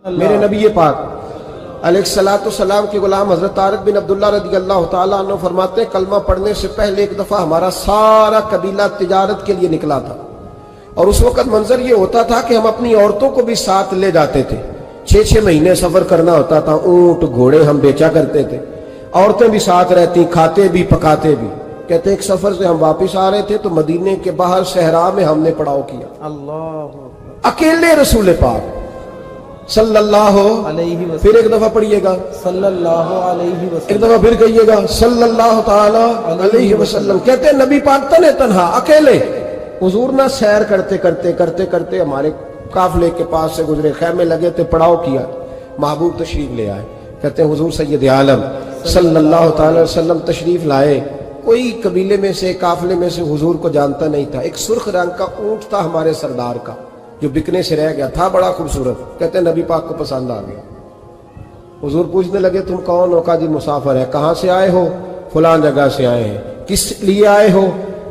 میرے نبی پاک علیہ الصلوۃ والسلام کے غلام حضرت طارق بن عبداللہ رضی اللہ تعالیٰ عنہ فرماتے ہیں کلمہ پڑھنے سے پہلے ایک دفعہ ہمارا سارا قبیلہ تجارت کے لیے نکلا تھا، اور اس وقت منظر یہ ہوتا تھا کہ ہم اپنی عورتوں کو بھی ساتھ لے جاتے تھے۔ 6 مہینے سفر کرنا ہوتا تھا، اونٹ گھوڑے ہم بیچا کرتے تھے، عورتیں بھی ساتھ رہتی، کھاتے بھی پکاتے بھی۔ کہتے ہیں ایک سفر سے ہم واپس آ رہے تھے تو مدینے کے باہر صحرا میں ہم نے پڑاؤ کیا، اللہ اکیلے رسول پاک صلی اللہ علیہ وسلم، پھر ایک دفعہ پڑھیے گا صلی اللہ علیہ ایک وسلم، دفعہ پھر کہیے گا صلی اللہ تعالی علیہ وسلم۔ کہتے ہیں نبی پاک تنہا اکیلے، حضور نہ سیر کرتے کرتے کرتے کرتے ہمارے قافلے کے پاس سے گزرے، خیمے لگے تھے، پڑاؤ کیا، محبوب تشریف لے آئے۔ کہتے ہیں حضور سید عالم صلی اللہ تعالی وسلم تشریف لائے، کوئی قبیلے میں سے قافلے میں سے حضور کو جانتا نہیں تھا۔ ایک سرخ رنگ کا اونٹ تھا ہمارے سردار کا جو بکنے سے رہ گیا تھا، بڑا خوبصورت۔ کہتے ہیں نبی پاک کو پسند آ گیا۔ حضور پوچھنے لگے تم کون ہو؟ کہا جی مسافر ہے۔ کہاں سے آئے ہو؟ فلاں جگہ سے آئے ہیں۔ کس لیے آئے ہو؟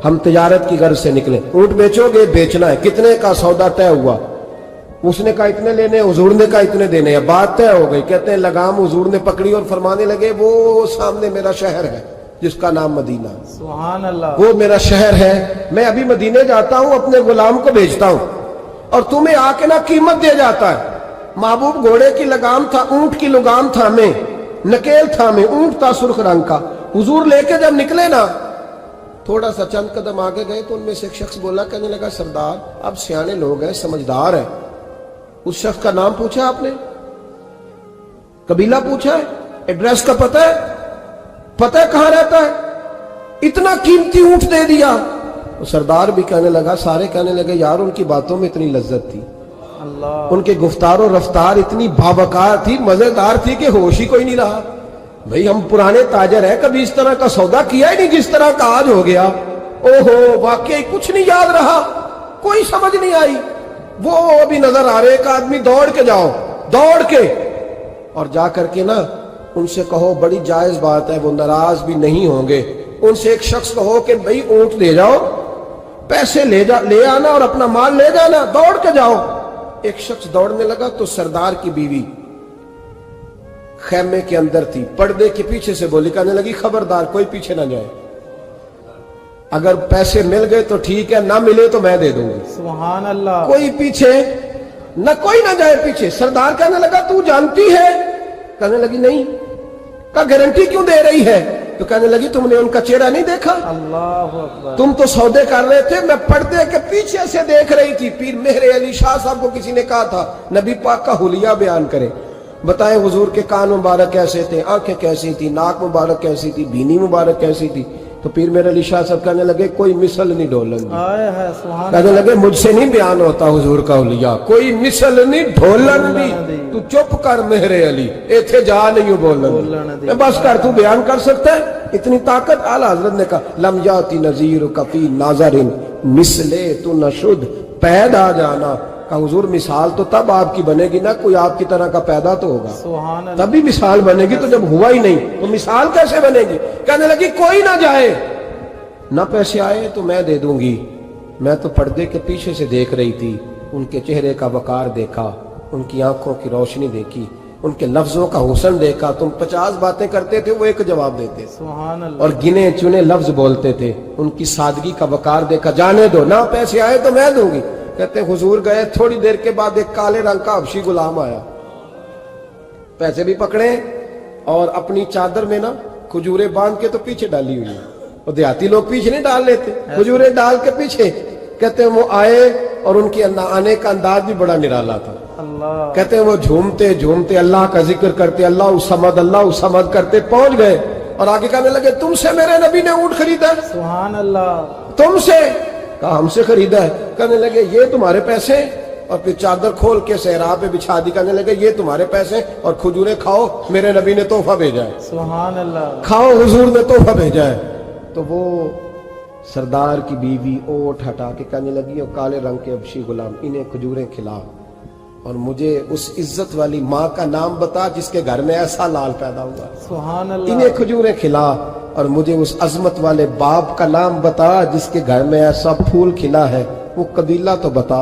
ہم تجارت کی غرض سے نکلے۔ اونٹ بیچو گے؟ بیچنا ہے۔ کتنے کا سودا طے ہوا؟ اس نے کہا اتنے لینے، حضور نے کہا اتنے دینے ہیں، بات طے ہو گئی۔ کہتے ہیں لگام حضور نے پکڑی اور فرمانے لگے وہ سامنے میرا شہر ہے جس کا نام مدینہ، سبحان اللہ، وہ میرا شہر ہے، میں ابھی مدینے جاتا ہوں، اپنے غلام کو بھیجتا ہوں اور تمہیں آ کے نہ قیمت دے جاتا ہے۔ محبوب گھوڑے کی لگام تھا، اونٹ کی لگام تھا میں، نکیل تھا میں، اونٹ تھا سرخ رنگ کا۔ حضور لے کے جب نکلے نا، تھوڑا سا چند قدم آگے گئے تو ان میں سے ایک شخص بولا، کہنے لگا سردار اب سیانے لوگ ہیں، سمجھدار ہیں۔ اس شخص کا نام پوچھا آپ نے، قبیلہ پوچھا ہے، ایڈریس کا پتہ ہے، پتہ ہے کہاں رہتا ہے، اتنا قیمتی اونٹ دے دیا۔ سردار بھی کہنے لگا، سارے کہنے لگے یار ان کی باتوں میں اتنی لذت تھی، اللہ، ان کے گفتار و رفتار اتنی بابکار تھی، مزیدار تھی کہ ہوش ہی کوئی نہیں رہا۔ بھئی ہم پرانے تاجر ہیں، کبھی اس طرح کا سودا کیا ہی نہیں جس طرح کا آج ہو گیا۔ اوہو واقعی کچھ نہیں یاد رہا، کوئی سمجھ نہیں آئی۔ وہ ابھی نظر آ رہے، ایک آدمی دوڑ کے جاؤ، دوڑ کے اور جا کر کے نا ان سے کہو بڑی جائز بات ہے، وہ ناراض بھی نہیں ہوں گے۔ ان سے ایک شخص کہو کہ بھئی اونٹ دے جاؤ، پیسے لے آنا اور اپنا مال لے جانا، دوڑ کے جاؤ۔ ایک شخص دوڑنے لگا تو سردار کی بیوی خیمے کے اندر تھی، پردے کے پیچھے سے بولی، کہنے لگی خبردار کوئی پیچھے نہ جائے، اگر پیسے مل گئے تو ٹھیک ہے، نہ ملے تو میں دے دوں گی، سبحان اللہ، کوئی پیچھے نہ، کوئی نہ جائے پیچھے۔ سردار کہنے لگا تو جانتی ہے؟ کہنے لگی نہیں۔ کہا گارنٹی کیوں دے رہی ہے؟ تو کہنے لگی تم نے ان کا چہرہ نہیں دیکھا؟ اللہ اکبر، تم تو سودے کر رہے تھے، میں پردے کے پیچھے سے دیکھ رہی تھی۔ پیر مہر علی شاہ صاحب کو کسی نے کہا تھا نبی پاک کا حلیہ بیان کرے، بتائیں حضور کے کان مبارک کیسے تھے، آنکھیں کیسی تھی، ناک مبارک کیسی تھی، بینی مبارک کیسی تھی۔ تو پیر مہر علی شاہ صاحب کہنے لگے کوئی مثل نہیں ڈھولن دی، آئے ہے سبحان کہنے اللہ، لگے مجھ سے نہیں بیان ہوتا حضور کا حلیہ، کوئی مثل نہیں ڈھولن دی، تو چپ کر مہر علی، ایتھے جا نہیں بولن دی، بس کر، تو بیان کر سکتا ہے اتنی طاقت؟ اعلیٰ حضرت نے کہا لم یاتی نذیر کفی ناظر مثلے تو نشد پیدا جانا۔ کہا حضور مثال تو تب آپ کی بنے گی نا کوئی آپ کی طرح کا پیدا تو ہوگا، سبحان اللہ، تبھی مثال بنے گی، تو جب ہوا ہی نہیں تو مثال کیسے بنے گی؟ کہنے لگی کوئی نہ جائے، نہ پیسے آئے تو میں دے دوں گی۔ میں تو پردے کے پیچھے سے دیکھ رہی تھی، ان کے چہرے کا وقار دیکھا، ان کی آنکھوں کی روشنی دیکھی، ان کے لفظوں کا حسن دیکھا۔ تم 50 باتیں کرتے تھے، وہ ایک جواب دیتے، سبحان اللہ، اور گنے چنے لفظ بولتے تھے، ان کی سادگی کا وقار دیکھا۔ جانے دو، نہ پیسے آئے تو میں دوں گی۔ کہتے ہیں حضور گئے، تھوڑی دیر کے بعد ایک کالے رنگ کا حبشی غلام آیا، پیسے بھی پکڑے اور اپنی چادر میں نا کھجوریں باندھ کے تو پیچھے ڈالی ہوئی، وہ دیہاتی لوگ پیچھے نہیں ڈال لیتے، کھجوریں ڈال کے پیچھے۔ کہتے ہیں وہ آئے اور ان کی آنے کا انداز بھی بڑا نرالا تھا۔ اللہ، کہتے ہیں وہ جھومتے جھومتے اللہ کا ذکر کرتے، اللہ الصمد کرتے پہنچ گئے اور آگے کہنے لگے تم سے میرے نبی نے اونٹ خریدا ہے؟ سبحان اللہ، تم سے؟ کہا ہم سے خریدا ہے۔ کہنے لگے یہ تمہارے پیسے؟ اور پھر چادر کھول کے صحرا پہ بچھا دی، کہنے لگے یہ تمہارے پیسے اور کھجوریں کھاؤ، میرے نبی نے تحفہ بھیجا ہے، سبحان اللہ، کھاؤ حضور نے تحفہ بھیجا ہے۔ تو وہ سردار کی بیوی اوٹ ہٹا کے کہنے لگی اور کالے رنگ کے حبشی غلام انہیں کھجوریں کھلا اور مجھے اس عزت والی ماں کا نام بتا جس کے گھر میں ایسا لال پیدا ہوا، سبحان اللہ، انہیں کھجوریں کھلا، اور مجھے اس عظمت والے باپ کا نام بتا جس کے گھر میں ایسا پھول کھلا ہے، وہ قبیلہ تو بتا۔